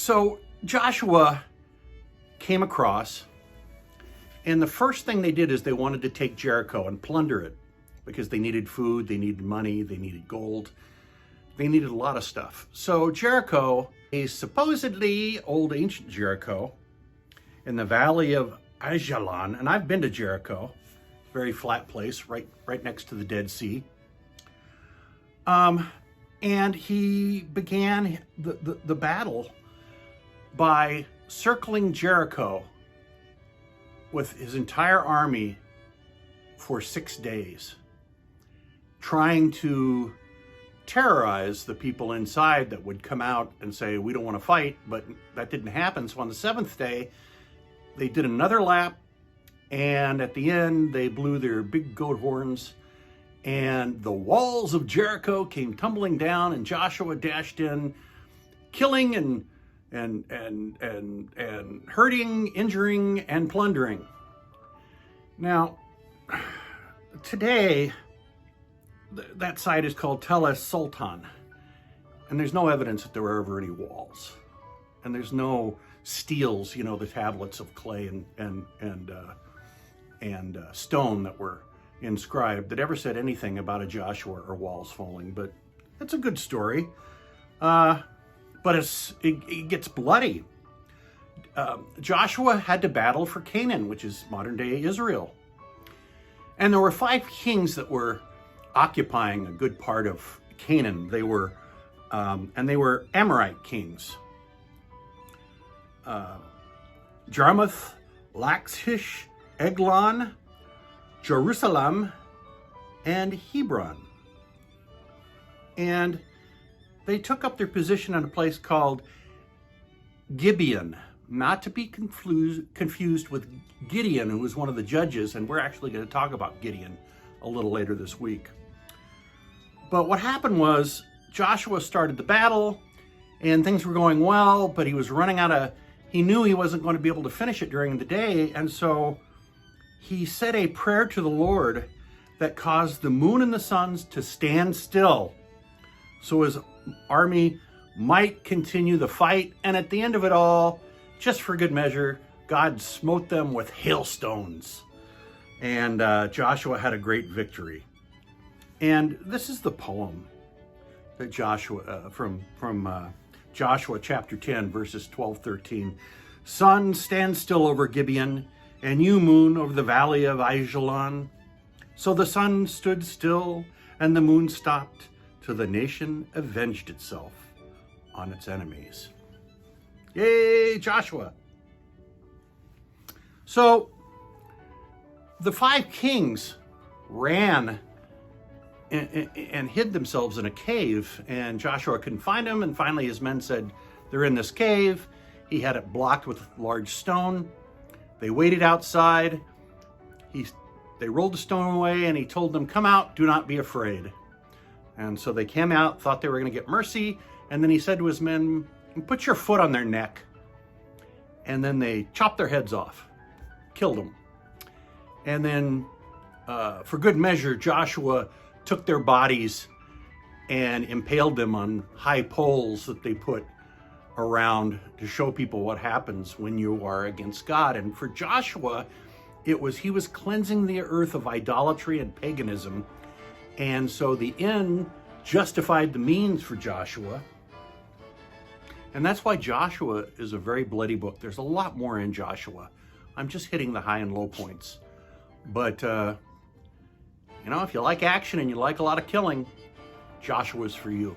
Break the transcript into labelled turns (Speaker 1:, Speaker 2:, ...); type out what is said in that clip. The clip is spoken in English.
Speaker 1: So Joshua came across, and the first thing they did is they wanted to take Jericho and plunder it because they needed food, they needed money, they needed gold, they needed a lot of stuff. So Jericho is supposedly old ancient Jericho in the valley of Ajalon, and I've been to Jericho, very flat place, right next to the Dead Sea. And he began the battle by circling Jericho with his entire army for 6 days, trying to terrorize the people inside that would come out and say, we don't want to fight, but that didn't happen. So on the 7th day, they did another lap, and at the end, they blew their big goat horns, and the walls of Jericho came tumbling down, and Joshua dashed in, killing and hurting, injuring, and plundering. Now, today, that site is called Tel Es Sultan, and there's no evidence that there were ever any walls, and there's no steels, the tablets of clay and stone that were inscribed that ever said anything about a Joshua or walls falling. But it's a good story, but it gets bloody. Joshua had to battle for Canaan, which is modern day Israel, and there were 5 kings that were occupying a good part of Canaan. They were Amorite kings. Jarmuth, Lachish, Eglon, Jerusalem, and Hebron. And they took up their position in a place called Gibeon, not to be confused with Gideon, who was one of the judges, and we're actually going to talk about Gideon a little later this week. But what happened was Joshua started the battle, and things were going well, but he was running he knew he wasn't going to be able to finish it during the day, and so he said a prayer to the Lord that caused the moon and the suns to stand still so his army might continue the fight. And at the end of it all, just for good measure, God smote them with hailstones, and Joshua had a great victory. And this is the poem that Joshua from Joshua chapter 10, verses 12-13. Sun, stand still over Gibeon, and you, moon, over the valley of Ajalon. So the sun stood still, and the moon stopped, till the nation avenged itself on its enemies. Yay, Joshua! So the 5 kings ran and hid themselves in a cave, and Joshua couldn't find them, and finally his men said, they're in this cave. He had it blocked with a large stone. They waited outside. They rolled the stone away, and he told them, come out, do not be afraid. And so they came out, thought they were going to get mercy, and then he said to his men, put your foot on their neck. And then they chopped their heads off, killed them. And then, for good measure, Joshua took their bodies and impaled them on high poles that they put around to show people what happens when you are against God. And for Joshua, he was cleansing the earth of idolatry and paganism. And so the end justified the means for Joshua. And that's why Joshua is a very bloody book. There's a lot more in Joshua. I'm just hitting the high and low points. But, if you like action and you like a lot of killing, Joshua's for you.